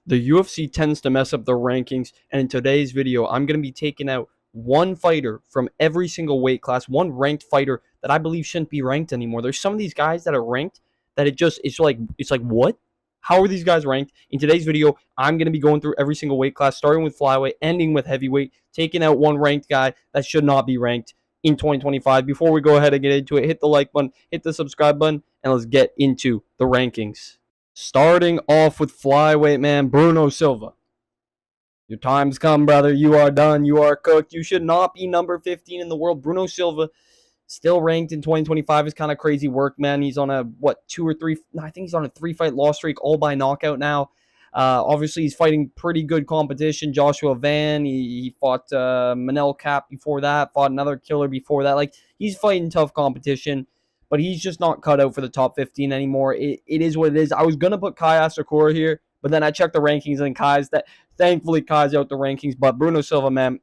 The UFC tends to mess up their rankings, and in today's video, I'm going to be taking out one fighter from every single weight class, one ranked fighter that I believe shouldn't be ranked anymore. There's some of these guys that are ranked that it's like what? How are these guys ranked? In today's video, I'm going to be going through every single weight class, starting with flyweight, ending with heavyweight, taking out one ranked guy that should not be ranked in 2025. Before we go ahead and get into it, hit the like button, hit the subscribe button, and let's get into the rankings. Starting off with flyweight, man, Bruno Silva. Your time's come, brother. You are done. You are cooked. You should not be number 15 in the world. Bruno Silva, still ranked in 2025, is kind of crazy work, man. He's on a, two or three? I think he's on a 3-fight loss streak, all by knockout now. Obviously, he's fighting pretty good competition. Joshua Van, he fought Manel Cap before that, fought another killer before that. Like, he's fighting tough competition, but he's just not cut out for the top 15 anymore. It is what it is. I was going to put Kai Asakura here, but then I checked the rankings, and thankfully Kai's out the rankings. But Bruno Silva, man,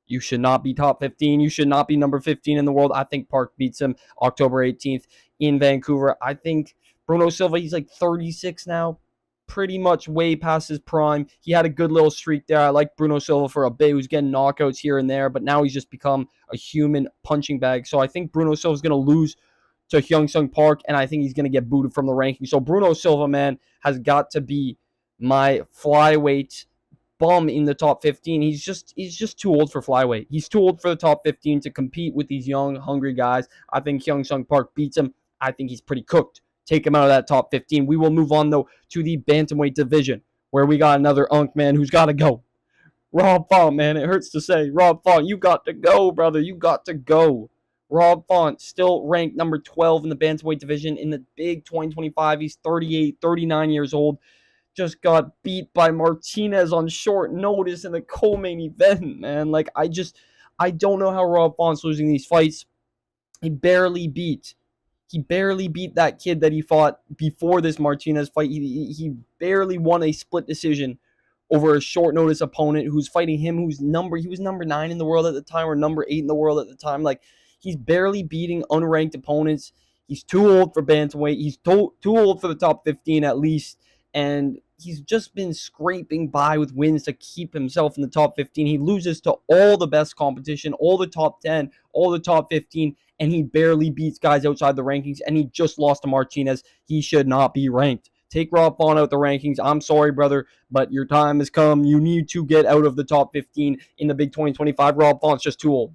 you should not be top 15. You should not be number 15 in the world. I think Park beats him October 18th in Vancouver. I think Bruno Silva, he's like 36 now, pretty much way past his prime. He had a good little streak there. I like Bruno Silva for a bit. He was getting knockouts here and there, but now he's just become a human punching bag. So I think Bruno Silva is going to lose to Hyung Sung Park, and I think he's going to get booted from the rankings. So Bruno Silva, man, has got to be my flyweight bum in the top 15. He's just too old for flyweight. He's too old for the top 15 to compete with these young, hungry guys. I think Hyung Sung Park beats him. I think he's pretty cooked. Take him out of that top 15. We will move on, though, to the Bantamweight division, where we got another Unk, man, who's got to go. Rob Font, man, it hurts to say. Rob Font, you got to go, brother. You got to go. Rob Font, still ranked number 12 in the Bantamweight division in the big 2025. He's 38, 39 years old. Just got beat by Martinez on short notice in the co-main event, man. Like, I don't know how Rob Font's losing these fights. He barely beat that kid that he fought before this Martinez fight. He barely won a split decision over a short notice opponent who's fighting him, he was number 9 in the world at the time, or number 8 in the world at the time. Like, he's barely beating unranked opponents. He's too old for bantamweight. He's too old for the top 15 at least. And he's just been scraping by with wins to keep himself in the top 15. He loses to all the best competition, all the top 10, all the top 15, and he barely beats guys outside the rankings, and he just lost to Martinez. He should not be ranked. Take Rob Font out the rankings. I'm sorry, brother, but your time has come. You need to get out of the top 15 in the big 2025. Rob Font's just too old.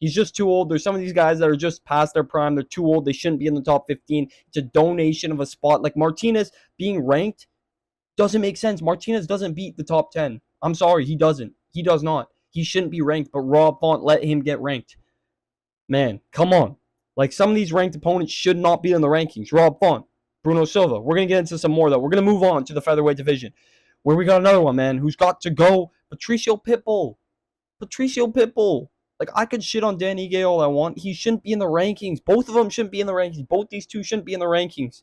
He's just too old. There's some of these guys that are just past their prime. They're too old. They shouldn't be in the top 15. It's a donation of a spot. Like, Martinez being ranked doesn't make sense. Martinez doesn't beat the top 10. I'm sorry, he doesn't. He does not. He shouldn't be ranked, but Rob Font let him get ranked. Man, come on. Like, some of these ranked opponents should not be in the rankings. Rob Font, Bruno Silva. We're going to get into some more, though. We're going to move on to the featherweight division, where we got another one, man, who's got to go. Patricio Pitbull. Like, I could shit on Dan Ige all I want. He shouldn't be in the rankings. Both of them shouldn't be in the rankings. Both these two shouldn't be in the rankings.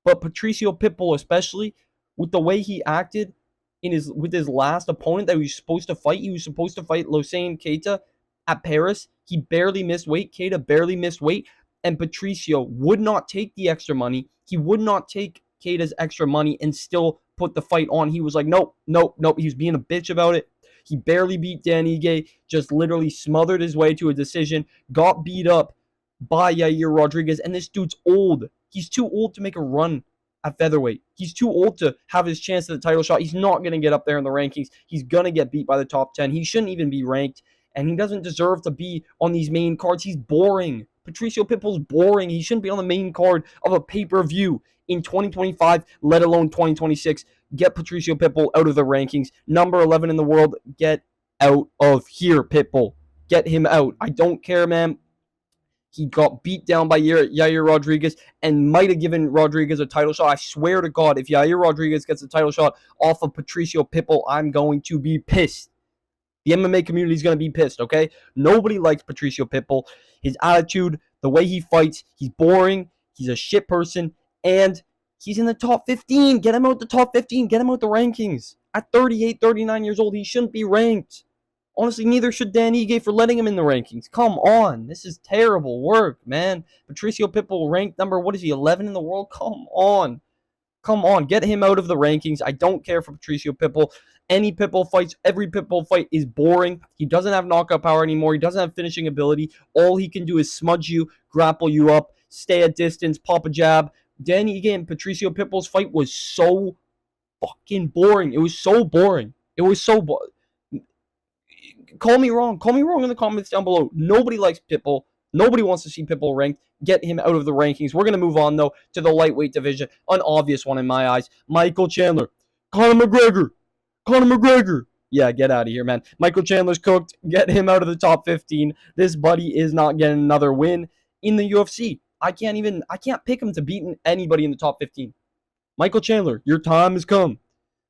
But Patricio Pitbull, especially, with the way he acted with his last opponent that he was supposed to fight. He was supposed to fight Lausanne Keita at Paris. He barely missed weight. Keita barely missed weight. And Patricio would not take the extra money. He would not take Keita's extra money and still put the fight on. He was like, nope. He was being a bitch about it. He barely beat Dan Ige, just literally smothered his way to a decision, got beat up by Yair Rodriguez. And this dude's old. He's too old to make a run at featherweight. He's too old to have his chance at the title shot. He's not going to get up there in the rankings. He's going to get beat by the top 10. He shouldn't even be ranked, and he doesn't deserve to be on these main cards. He's boring. Patricio Pitbull's boring. He shouldn't be on the main card of a pay-per-view in 2025, let alone 2026. Get Patricio Pitbull out of the rankings. Number 11 in the world. Get out of here, Pitbull. Get him out. I don't care, man. He got beat down by Yair Rodriguez and might have given Rodriguez a title shot. I swear to God, if Yair Rodriguez gets a title shot off of Patricio Pitbull, I'm going to be pissed. The MMA community is going to be pissed, okay? Nobody likes Patricio Pitbull. His attitude, the way he fights, he's boring. He's a shit person. And he's in the top 15. Get him out the top 15. Get him out the rankings. At 38, 39 years old, he shouldn't be ranked. Honestly, neither should Dan Ige for letting him in the rankings. Come on. This is terrible work, man. Patricio Pitbull ranked number, 11 in the world? Come on. Come on, get him out of the rankings. I don't care for Patricio Pitbull. Any Pitbull fights, every Pitbull fight is boring. He doesn't have knockout power anymore. He doesn't have finishing ability. All he can do is smudge you, grapple you up, stay at distance, pop a jab. Danny Ige and Patricio Pitbull's fight was so fucking boring. It was so boring. It was so boring. Call me wrong. Call me wrong in the comments down below. Nobody likes Pitbull. Nobody wants to see Pitbull ranked. Get him out of the rankings. We're going to move on, though, to the lightweight division. An obvious one in my eyes. Michael Chandler. Conor McGregor. Conor McGregor. Yeah, get out of here, man. Michael Chandler's cooked. Get him out of the top 15. This buddy is not getting another win in the UFC. I can't pick him to beat anybody in the top 15. Michael Chandler, your time has come.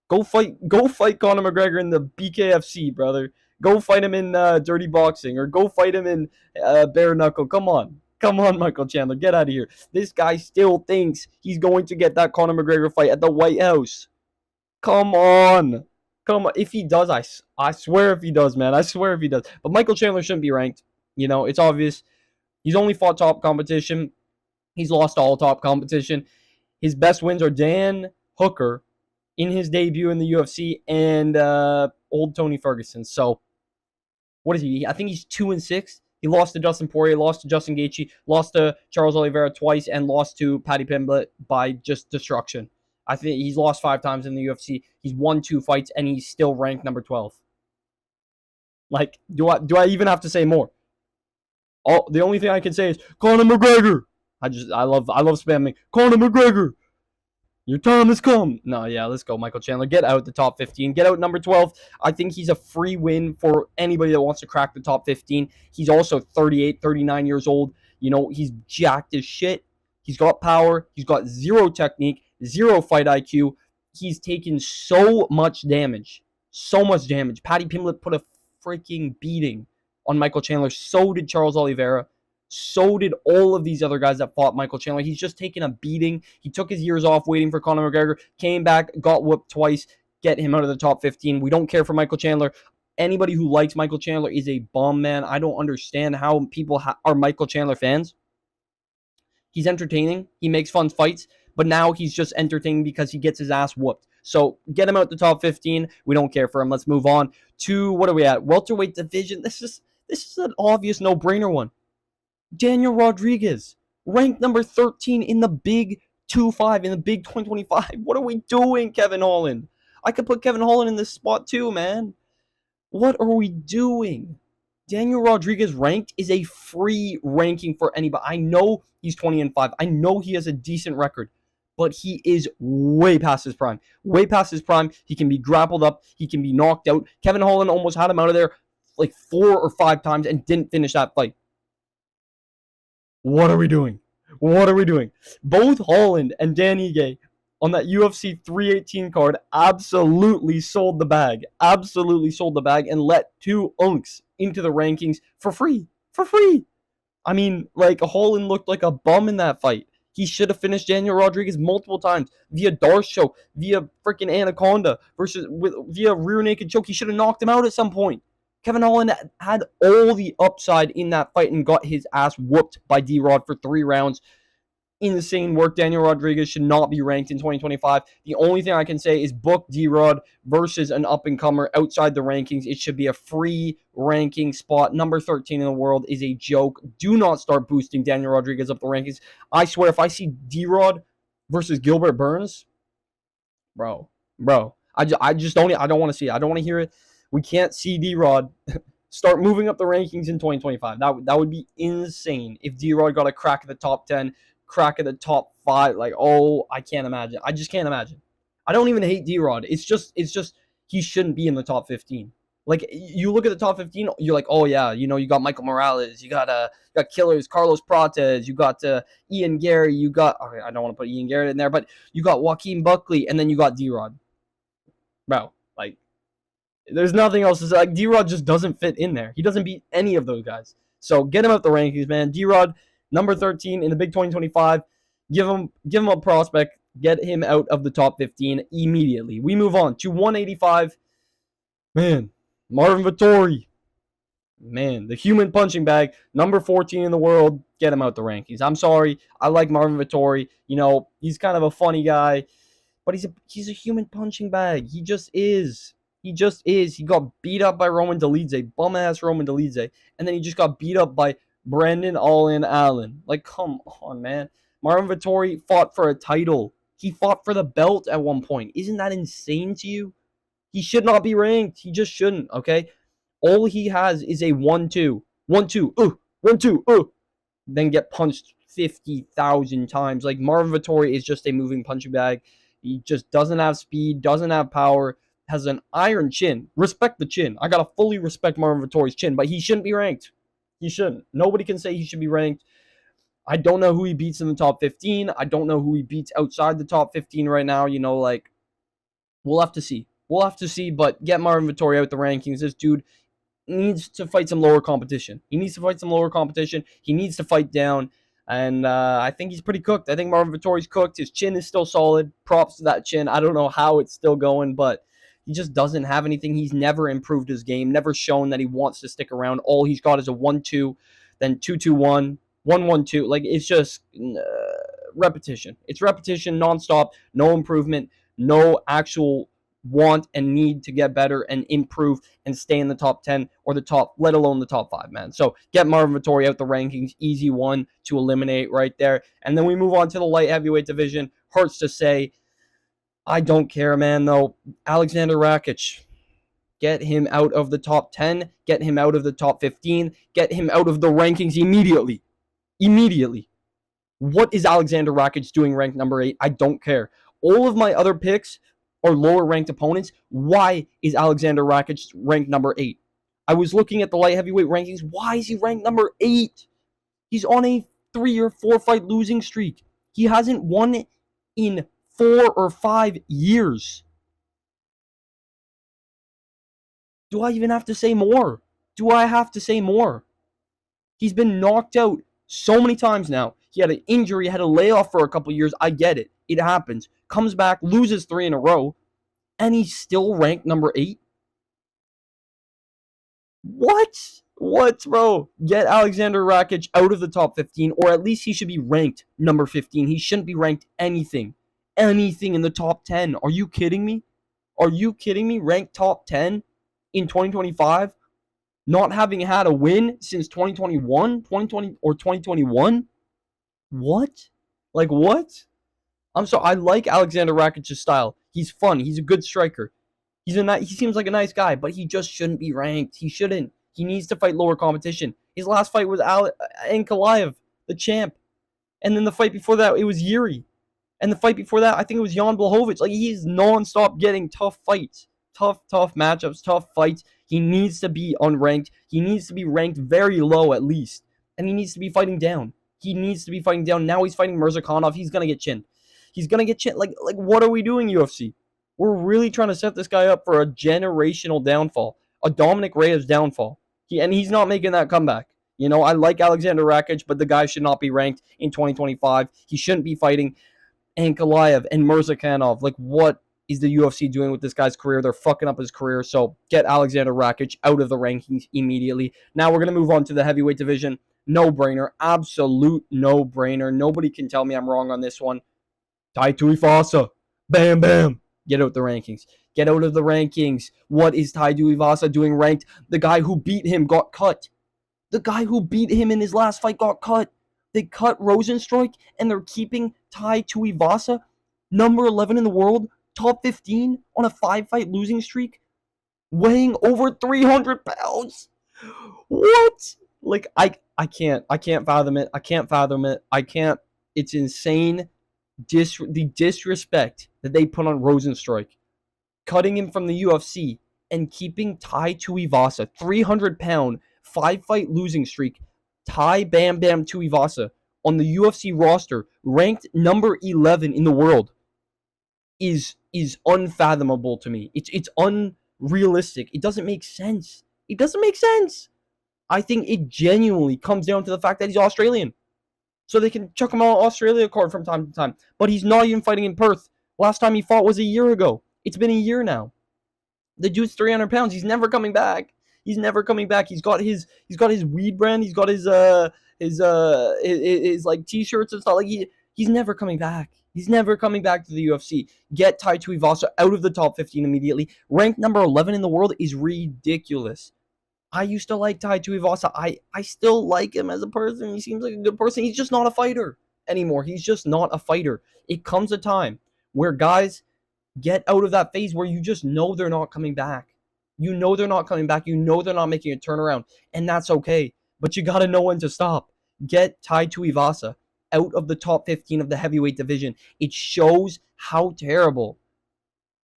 Go fight Conor McGregor in the BKFC, brother. Go fight him in dirty boxing, or go fight him in bare knuckle. Come on, Michael Chandler, get out of here. This guy still thinks he's going to get that Conor McGregor fight at the White House. Come on. If he does, I swear if he does, man. I swear if he does. But Michael Chandler shouldn't be ranked. You know, it's obvious. He's only fought top competition. He's lost all top competition. His best wins are Dan Hooker in his debut in the UFC and old Tony Ferguson. So, what is he? I think he's 2-6. He lost to Dustin Poirier, lost to Justin Gaethje, lost to Charles Oliveira twice, and lost to Paddy Pimblett by just destruction. I think he's lost 5 times in the UFC. He's won 2 fights, and he's still ranked number 12. Like, do I even have to say more? The only thing I can say is Conor McGregor. I love spamming Conor McGregor. Your time has come. No, yeah, let's go, Michael Chandler. Get out the top 15. Get out number 12. I think he's a free win for anybody that wants to crack the top 15. He's also 38, 39 years old. You know, he's jacked as shit. He's got power. He's got zero technique, zero fight IQ. He's taken so much damage. So much damage. Paddy Pimblett put a freaking beating on Michael Chandler. So did Charles Oliveira. So did all of these other guys that fought Michael Chandler. He's just taken a beating. He took his years off waiting for Conor McGregor, came back, got whooped twice, get him out of the top 15. We don't care for Michael Chandler. Anybody who likes Michael Chandler is a bum, man. I don't understand how people are Michael Chandler fans. He's entertaining. He makes fun fights, but now he's just entertaining because he gets his ass whooped. So get him out the top 15. We don't care for him. Let's move on to, what are we at? Welterweight division. This is an obvious no-brainer one. Daniel Rodriguez, ranked number 13 in the Big 2-5, in the Big 2025. What are we doing, Kevin Holland? I could put Kevin Holland in this spot too, man. What are we doing? Daniel Rodriguez ranked is a free ranking for anybody. I know he's 20-5. I know he has a decent record, but he is way past his prime. Way past his prime. He can be grappled up. He can be knocked out. Kevin Holland almost had him out of there like 4 or 5 times and didn't finish that fight. What are we doing? What are we doing? Both Holland and Dan Ige on that UFC 318 card absolutely sold the bag. Absolutely sold the bag and let 2 unks into the rankings for free. For free. I mean, like, Holland looked like a bum in that fight. He should have finished Daniel Rodriguez multiple times via Darce choke, via freaking Anaconda, via rear naked choke. He should have knocked him out at some point. Kevin Holland had all the upside in that fight and got his ass whooped by D-Rod for 3 rounds. Insane work. Daniel Rodriguez should not be ranked in 2025. The only thing I can say is book D-Rod versus an up-and-comer outside the rankings. It should be a free ranking spot. Number 13 in the world is a joke. Do not start boosting Daniel Rodriguez up the rankings. I swear, if I see D-Rod versus Gilbert Burns, bro, I don't want to see it. I don't want to hear it. We can't see D-Rod start moving up the rankings in 2025. That would be insane if D-Rod got a crack at the top 10, crack at the top 5. Like, oh, I can't imagine. I just can't imagine. I don't even hate D-Rod. It's just he shouldn't be in the top 15. Like, you look at the top 15, you're like, oh yeah, you know, you got Michael Morales, you got killers, Carlos Prates, you got Ian Gary, you got, okay, I don't want to put Ian Gary in there, but you got Joaquin Buckley, and then you got D-Rod. Bro, like, there's nothing else to say. Like, D-Rod just doesn't fit in there. He doesn't beat any of those guys. So get him out the rankings, man. D-Rod, number 13 in the Big 2025. Give him a prospect. Get him out of the top 15 immediately. We move on to 185. Man, Marvin Vettori. Man, the human punching bag, number 14 in the world. Get him out the rankings. I'm sorry. I like Marvin Vettori. You know, he's kind of a funny guy. but he's a human punching bag. He just is. He just is. He got beat up by Roman Dolidze, bum ass Roman Dolidze, and then he just got beat up by Brandon All-In Allen. Like, come on, man. Marvin Vettori fought for a title. He fought for the belt at one point. Isn't that insane to you? He should not be ranked. He just shouldn't, okay? All he has is a 1-2. 1-2. 1-2. Then get punched 50,000 times. Like, Marvin Vettori is just a moving punching bag. He just doesn't have speed, doesn't have power, has an iron chin. Respect the chin. I gotta fully respect Marvin Vettori's chin, but he shouldn't be ranked. He shouldn't. Nobody can say he should be ranked. I don't know who he beats in the top 15. I don't know who he beats outside the top 15 right now. You know, like, we'll have to see. We'll have to see, but get Marvin Vettori out the rankings. This dude needs to fight some lower competition. He needs to fight some lower competition. He needs to fight down. And I think he's pretty cooked. I think Marvin Vettori's cooked. His chin is still solid. Props to that chin. I don't know how it's still going, but he just doesn't have anything. He's never improved his game, never shown that he wants to stick around. All he's got is a 1-2, then 2-2-1, 1-1-2. Like, it's just repetition. It's repetition nonstop, no improvement, no actual want and need to get better and improve and stay in the top 10 or the top, let alone the top 5, man. So get Marvin Vettori out the rankings. Easy one to eliminate right there. And then we move on to the light heavyweight division. Hurts to say. I don't care, man, though. Alexander Rakic. Get him out of the top 10. Get him out of the top 15. Get him out of the rankings immediately. Immediately. What is Alexander Rakic doing ranked number 8? I don't care. All of my other picks are lower ranked opponents. Why is Alexander Rakic ranked number 8? I was looking at the light heavyweight rankings. Why is he ranked number 8? He's on a 3 or 4 fight losing streak. He hasn't won in 4 or 5 years. Do I even have to say more? Do I have to say more? He's been knocked out so many times now. He had an injury, had a layoff for a couple years. I get it. It happens. Comes back, loses 3 in a row, and he's still ranked number 8? What? What, bro? Get Alexander Rakic out of the top 15, or at least he should be ranked number 15. He shouldn't be ranked anything in the top 10. Are you kidding me? Are you kidding me? Ranked top 10 in 2025? Not having had a win since 2021, 2020, or 2021? What? Like, what? I like Alexander Rakic's style. He's fun. He's a good striker. He seems like a nice guy, but he just shouldn't be ranked. He shouldn't. He needs to fight lower competition. His last fight was Ankalaev, the champ. And then the fight before that, it was Yuri. And the fight before that, I think it was Jan Blachowicz. Like, he's nonstop getting tough fights. Tough matchups, tough fights. He needs to be unranked. He needs to be ranked very low at least. And he needs to be fighting down. Now he's fighting Mirzakhanov. He's going to get chinned. Like, what are we doing, UFC? We're really trying to set this guy up for a generational downfall. A Dominic Reyes downfall. He's not making that comeback. You know, I like Alexander Rakic, but the guy should not be ranked in 2025. He shouldn't be fighting Ankalaev and Mirzakhanov. Like, what is the UFC doing with this guy's career? They're fucking up his career. So get Alexander Rakic out of the rankings immediately. Now we're going to move on to the heavyweight division. No-brainer. Absolute no-brainer. Nobody can tell me I'm wrong on this one. Tai Tuivasa. Bam, bam. Get out the rankings. Get out of the rankings. What is Tai Tuivasa doing ranked? The guy who beat him got cut. The guy who beat him in his last fight got cut. They cut Rosenstruik, and they're keeping Tai Tuivasa, number 11 in the world, top 15 on a 5-fight losing streak, weighing over 300 pounds. What? Like, I can't fathom it. I can't. It's insane. The disrespect that they put on Rosenstruik, cutting him from the UFC and keeping Tai Tuivasa, 300-pound, 5-fight losing streak, Tai Bam Bam Tuivasa on the UFC roster, ranked number 11 in the world, is unfathomable to me. It's unrealistic. It doesn't make sense. I think it genuinely comes down to the fact that he's Australian. So they can chuck him on an Australia card from time to time. But he's not even fighting in Perth. Last time he fought was a year ago. It's been a year now. The dude's 300 pounds. He's never coming back. He's got his weed brand. He's got his like t-shirts and stuff. Like he's never coming back. He's never coming back to the UFC. Get Tai Tuivasa out of the top 15 immediately. Ranked number 11 in the world is ridiculous. I used to like Tai Tuivasa. I still like him as a person. He seems like a good person. He's just not a fighter anymore. He's just not a fighter. It comes a time where guys get out of that phase where you just know they're not coming back. You know they're not coming back. You know they're not making a turnaround. And that's okay. But you got to know when to stop. Get Tai Tuivasa out of the top 15 of the heavyweight division. It shows how terrible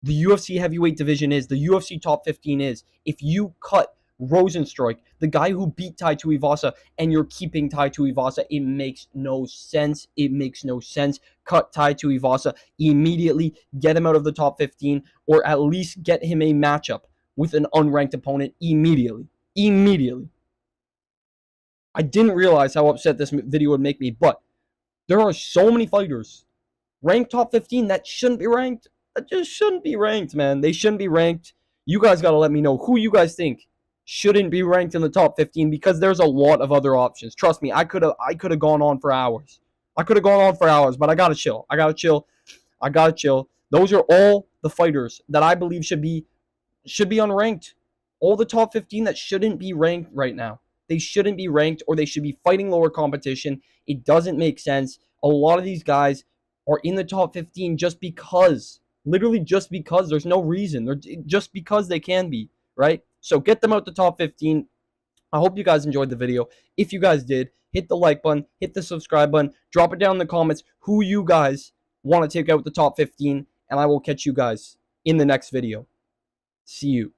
the UFC heavyweight division is, the UFC top 15 is. If you cut Rosenstruik, the guy who beat Tai Tuivasa, and you're keeping Tai Tuivasa, it makes no sense. It makes no sense. Cut Tai Tuivasa immediately, get him out of the top 15, or at least get him a matchup with an unranked opponent immediately. Immediately. I didn't realize how upset this video would make me, but there are so many fighters ranked top 15 that shouldn't be ranked. That just shouldn't be ranked, man. They shouldn't be ranked. You guys got to let me know who you guys think shouldn't be ranked in the top 15, because there's a lot of other options. Trust me, I could have gone on for hours. But I got to chill. I got to chill. Those are all the fighters that I believe should be unranked. All the top 15 that shouldn't be ranked right now. They shouldn't be ranked, or they should be fighting lower competition. It doesn't make sense. A lot of these guys are in the top 15 just because. Literally just because. There's no reason. They're just because they can be, right? So get them out the top 15. I hope you guys enjoyed the video. If you guys did, hit the like button, hit the subscribe button, drop it down in the comments who you guys want to take out the top 15, and I will catch you guys in the next video. See you.